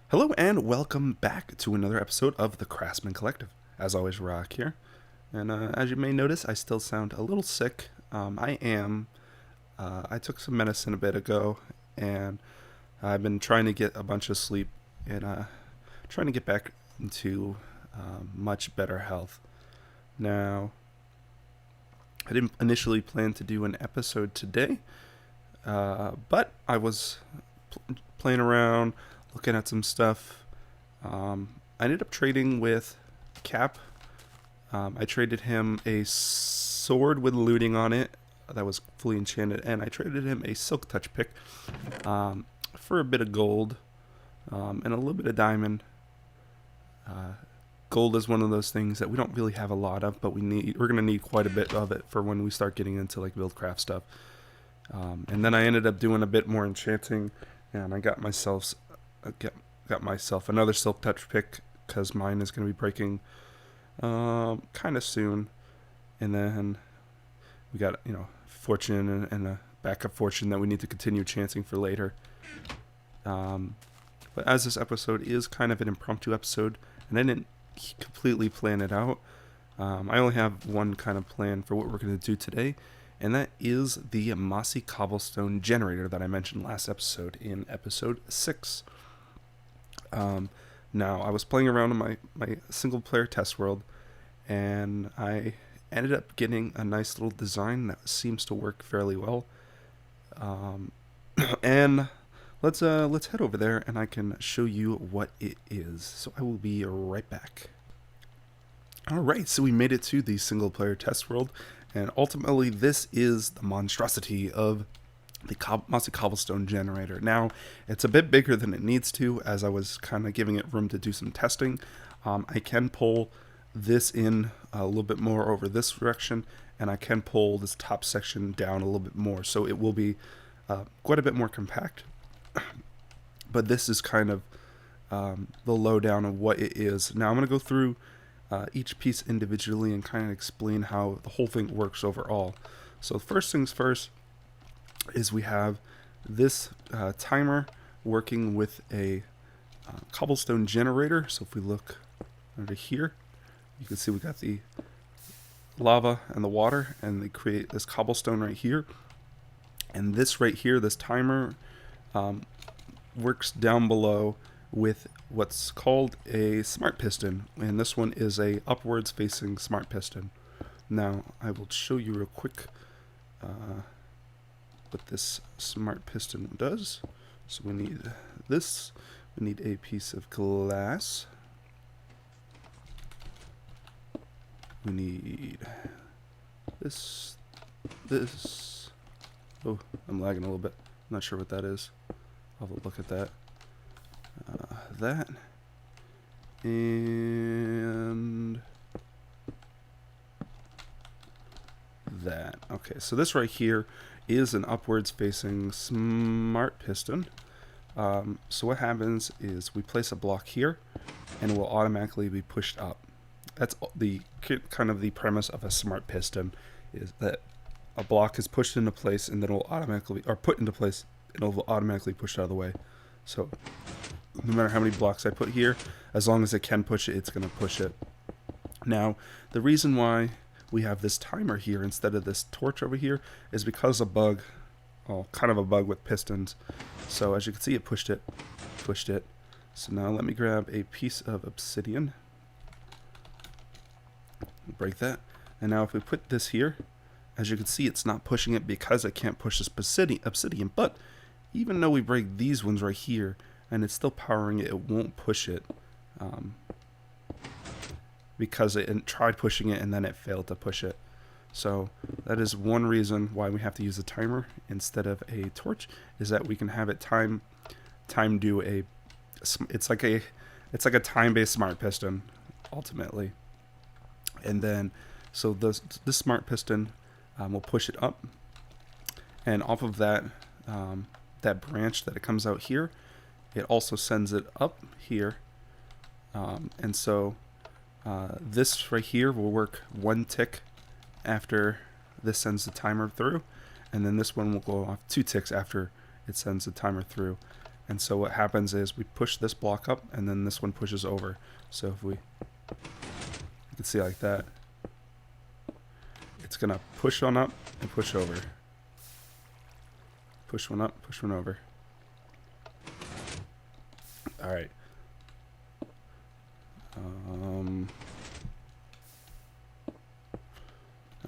Hello and welcome back to another episode of the Craftsmen Collective. As always, Rock here. And as you may notice, I still sound a little sick. I am. I took some medicine a bit ago, and I've been trying to get a bunch of sleep and trying to get back into much better health. Now, I didn't initially plan to do an episode today, but I was playing around, looking at some stuff. I ended up trading with Cap. I traded him a sword with looting on it that was fully enchanted, and I traded him a silk touch pick for a bit of gold and a little bit of diamond. Gold is one of those things that we don't really have a lot of, but we're going to need quite a bit of it for when we start getting into like Buildcraft stuff. And then I ended up doing a bit more enchanting, and I got myself another silk touch pick because mine is going to be breaking kind of soon. And then we got fortune and a backup fortune that we need to continue chancing for later. But as this episode is kind of an impromptu episode, and I didn't completely plan it out, I only have one kind of plan for what we're going to do today, and that is the Mossy Cobblestone generator that I mentioned last episode in episode 6. Now, I was playing around in my single-player test world, and I ended up getting a nice little design that seems to work fairly well. And let's head over there, and I can show you what it is. So I will be right back. Alright, so we made it to the single-player test world, and ultimately this is the monstrosity of the Mossy Cobblestone generator. Now, it's a bit bigger than it needs to, as I was kind of giving it room to do some testing. I can pull this in a little bit more over this direction, and I can pull this top section down a little bit more, so it will be quite a bit more compact. But this is kind of the lowdown of what it is. Now, I'm going to go through each piece individually and kind of explain how the whole thing works overall. So first things first is we have this timer working with a cobblestone generator. So if we look under here, you can see we got the lava and the water, and they create this cobblestone right here. And this right here, this timer, works down below with what's called a smart piston, and this one is a upwards facing smart piston. Now I will show you real quick what this smart piston does. So we need this, we need a piece of glass, we need this, oh, I'm lagging a little bit, I'm not sure what that is. I'll have a look at that. That. And that. Okay, so this right here is an upwards facing smart piston. So what happens is we place a block here, and it will automatically be pushed up. That's the kind of the premise of a smart piston, is that a block is pushed into place, and then it will automatically, or put into place, and it will automatically push out of the way. So no matter how many blocks I put here, as long as it can push it, it's going to push it. Now, the reason why we have this timer here instead of this torch over here is because a bug, well, kind of a bug with pistons. So as you can see, it pushed it. So now let me grab a piece of obsidian. Break that. And now if we put this here, as you can see, it's not pushing it because it can't push this obsidian. But even though we break these ones right here, and it's still powering it, it won't push it. Because it tried pushing it and then it failed to push it. So that is one reason why we have to use a timer instead of a torch, is that we can have it time do a, it's like a time-based smart piston ultimately. And then so this smart piston will push it up, and off of that that branch that it comes out here, it also sends it up here, and so this right here will work one tick after this sends the timer through, and then this one will go off 2 ticks after it sends the timer through. And so what happens is we push this block up, and then this one pushes over. So if you can see like that, it's gonna push on up and push over. Push one up, push one over. All right.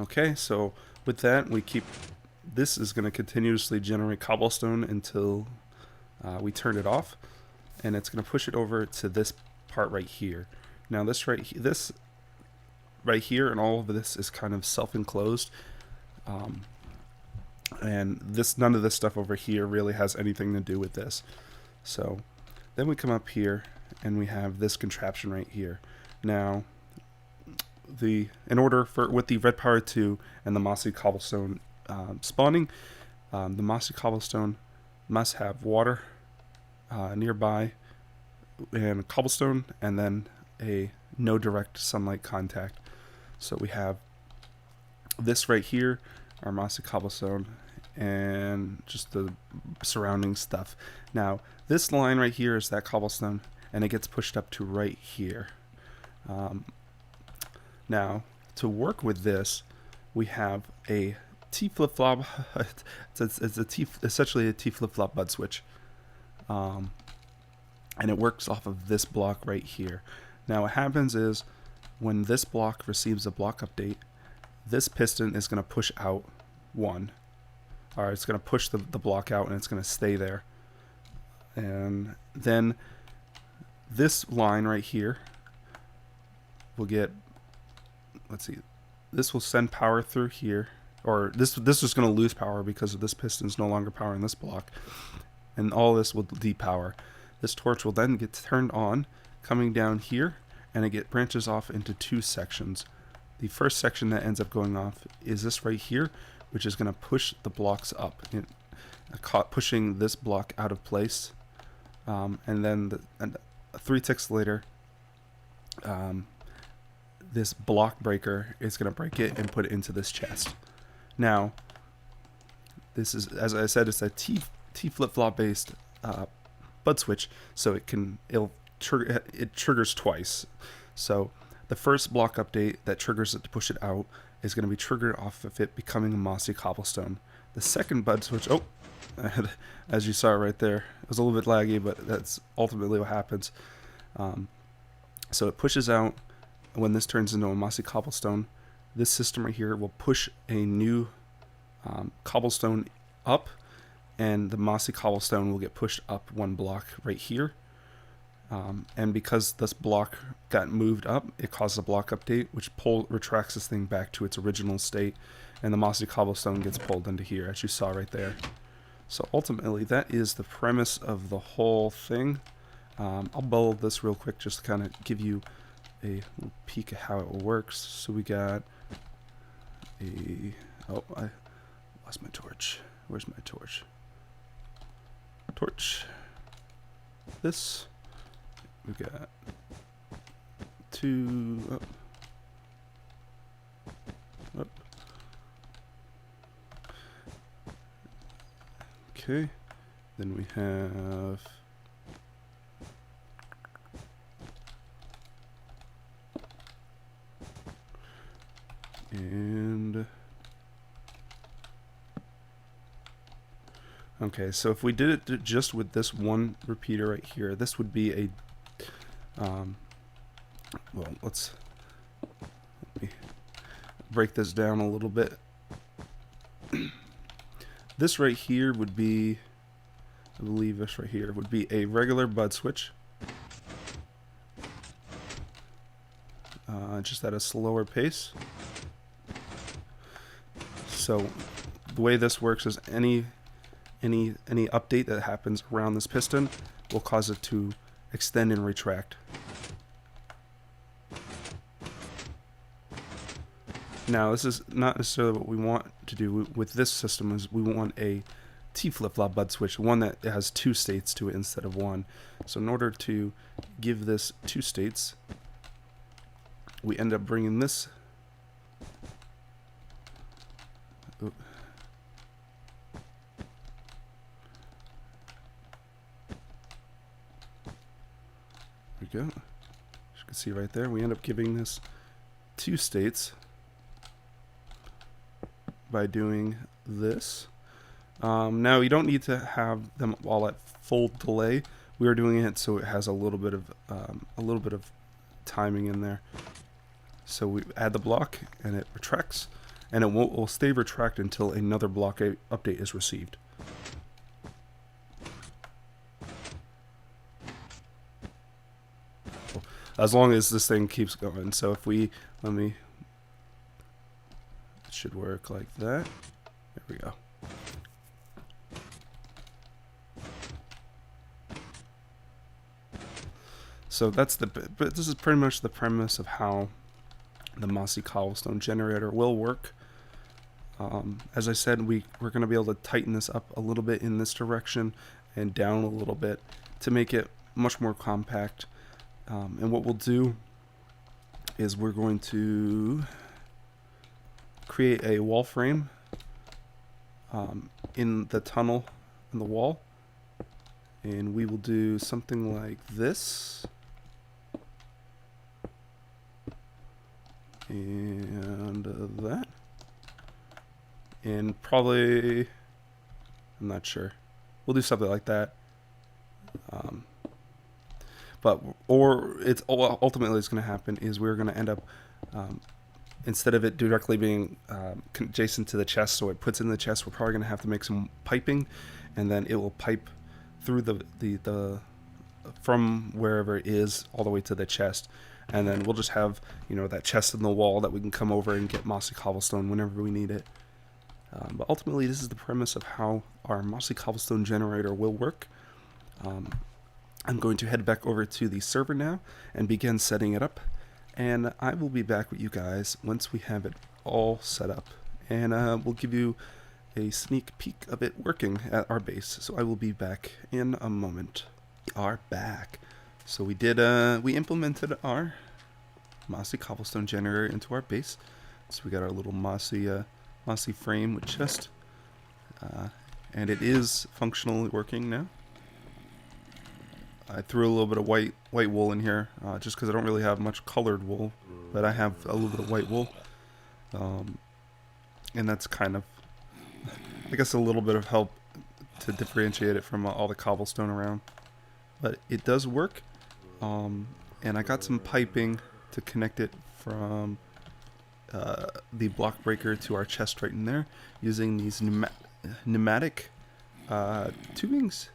Okay, so with that, this is going to continuously generate cobblestone until we turn it off, and it's going to push it over to this part right here. Now this right here and all of this is kind of self-enclosed, and none of this stuff over here really has anything to do with this. So then we come up here and we have this contraption right here. Now with the red power 2 and the Mossy Cobblestone spawning, the Mossy Cobblestone must have water nearby and cobblestone, and then a no direct sunlight contact. So we have this right here, our Mossy Cobblestone, and just the surrounding stuff. Now this line right here is that cobblestone, and it gets pushed up to right here. Now, to work with this, we have a T flip-flop. it's essentially a T flip-flop bud switch. And it works off of this block right here. Now, what happens is, when this block receives a block update, this piston is going to push out one. Or it's going to push the block out, and it's going to stay there. And then this line right here will get... Let's see, this will send power through here, or this is going to lose power because this piston is no longer powering this block, and all this will depower. This torch will then get turned on, coming down here, and it branches off into two sections. The first section that ends up going off is this right here, which is going to push the blocks up, pushing this block out of place, and then 3 ticks later, this block breaker is going to break it and put it into this chest. Now, this is, as I said, it's a T flip-flop based bud switch, so it triggers twice. So the first block update that triggers it to push it out is going to be triggered off of it becoming a Mossy Cobblestone. The second bud switch, as you saw right there, it was a little bit laggy, but that's ultimately what happens. So it pushes out. When this turns into a Mossy Cobblestone, this system right here will push a new cobblestone up, and the Mossy Cobblestone will get pushed up one block right here. And because this block got moved up, it causes a block update, which retracts this thing back to its original state, and the Mossy Cobblestone gets pulled into here, as you saw right there. So ultimately, that is the premise of the whole thing. I'll build this real quick just to kind of give you a little peek at how it works. So we got I lost my torch. Where's my torch? This. We got 2 up. Okay. Then we have okay, so if we did it just with this one repeater right here, this would be a well, let me break this down a little bit. This right here would be, I believe this right here would be a regular bud switch, just at a slower pace. So the way this works is any update that happens around this piston will cause it to extend and retract. Now, this is not necessarily what we want to do with this system. Is we want a T flip-flop bud switch, one that has 2 states to it instead of 1. So in order to give this 2 states, we end up bringing this. There we go. As you can see right there, we end up giving this 2 states by doing this. Now you don't need to have them all at full delay. We are doing it so it has a little bit of timing in there. So we add the block and it retracts, and it will stay retract until another block update is received. As long as this thing keeps going. So if we, it should work like that. There we go. So that's but this is pretty much the premise of how the Mossy Cobblestone generator will work. As I said, we're going to be able to tighten this up a little bit in this direction and down a little bit to make it much more compact. And what we'll do is we're going to create a wall frame in the tunnel in the wall, and we will do something like this. And that. And probably, I'm not sure. We'll do something like that. Ultimately it's going to happen is we're going to end up, instead of it directly being adjacent to the chest, so it puts it in the chest, we're probably going to have to make some piping, and then it will pipe through the from wherever it is all the way to the chest. And then we'll just have, that chest in the wall that we can come over and get Mossy Cobblestone whenever we need it. But ultimately, this is the premise of how our Mossy Cobblestone generator will work. I'm going to head back over to the server now and begin setting it up. And I will be back with you guys once we have it all set up. And we'll give you a sneak peek of it working at our base. So I will be back in a moment. We are back. So we implemented our Mossy Cobblestone generator into our base. So we got our little mossy frame with chest, and it is functionally working now. I threw a little bit of white wool in here, just because I don't really have much colored wool, but I have a little bit of white wool, and that's kind of, I guess, a little bit of help to differentiate it from all the cobblestone around. But it does work. And I got some piping to connect it from the block breaker to our chest right in there, using these pneumatic tubings,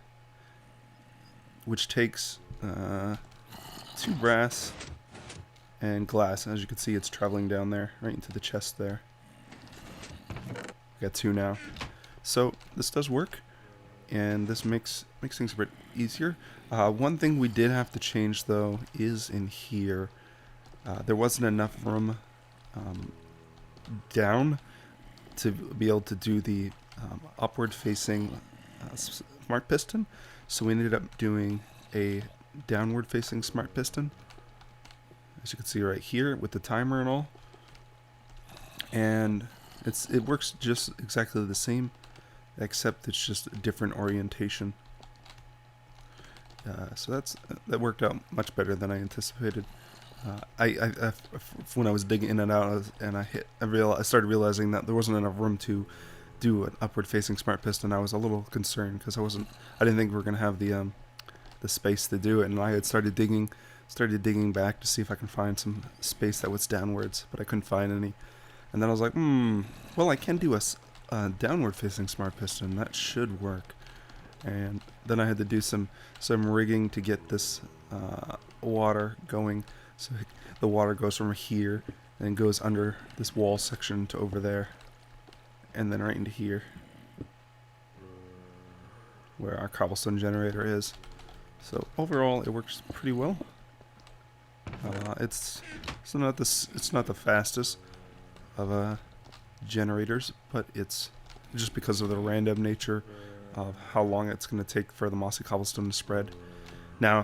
which takes 2 brass and glass. As you can see, it's traveling down there right into the chest there. Got 2 now. So this does work, and this makes things a bit easier. One thing we did have to change, though, is in here. There wasn't enough room down to be able to do the upward-facing smart piston, so we ended up doing a downward-facing smart piston, as you can see right here with the timer and all. And it works just exactly the same, except it's just a different orientation. So that worked out much better than I anticipated. When I was digging in and out, and I started realizing that there wasn't enough room to do an upward-facing smart piston. I was a little concerned because I didn't think we were gonna have the space to do it, and I had started digging back to see if I can find some space that was downwards, but I couldn't find any. And then I was like, well, I can do a downward-facing smart piston. That should work. And then I had to do some rigging to get this water going. So the water goes from here and goes under this wall section to over there, and then right into here where our cobblestone generator is. So overall, it works pretty well. It's not the fastest of generators, but it's just because of the random nature of how long it's going to take for the Mossy Cobblestone to spread. Now,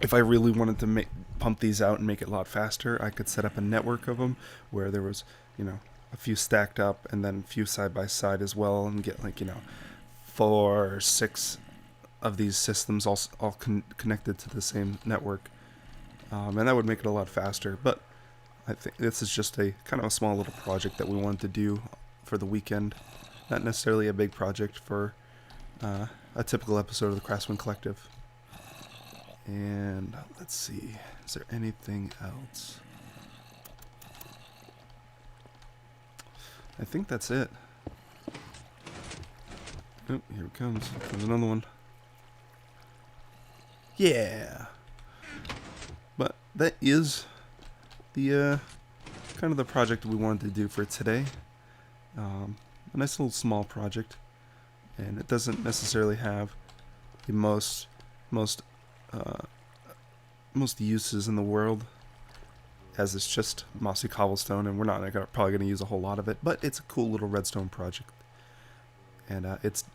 if I really wanted to pump these out and make it a lot faster, I could set up a network of them where there was, a few stacked up and then a few side by side as well, and get 4 or 6 of these systems all connected to the same network, and that would make it a lot faster. But I think this is just a kind of a small little project that we wanted to do for the weekend, not necessarily a big project for a typical episode of the Craftsmen Collective. And let's see, is there anything else? I think that's it. Oh, here it comes. There's another one. Yeah. But that is the kind of the project we wanted to do for today. A nice little small project, and it doesn't necessarily have the most uses in the world, as it's just Mossy Cobblestone, and we're not probably going to use a whole lot of it. But it's a cool little redstone project, and it's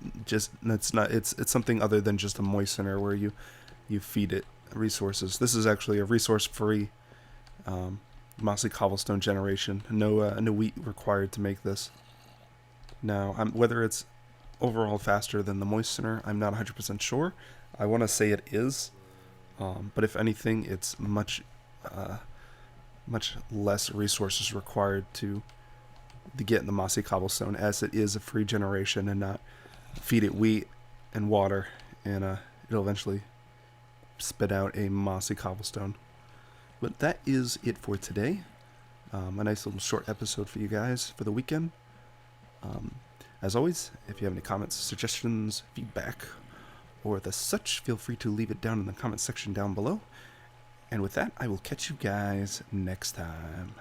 something other than just a moistener where you feed it resources. This is actually a resource-free Mossy Cobblestone generation. No wheat required to make this. Now, whether it's overall faster than the moistener, I'm not 100% sure. I want to say it is, but if anything, it's much less resources required to get in the Mossy Cobblestone, as it is a free generation and not feed it wheat and water, and it'll eventually spit out a Mossy Cobblestone. But that is it for today. A nice little short episode for you guys for the weekend. As always, if you have any comments, suggestions, feedback, or the such, feel free to leave it down in the comment section down below. And with that, I will catch you guys next time.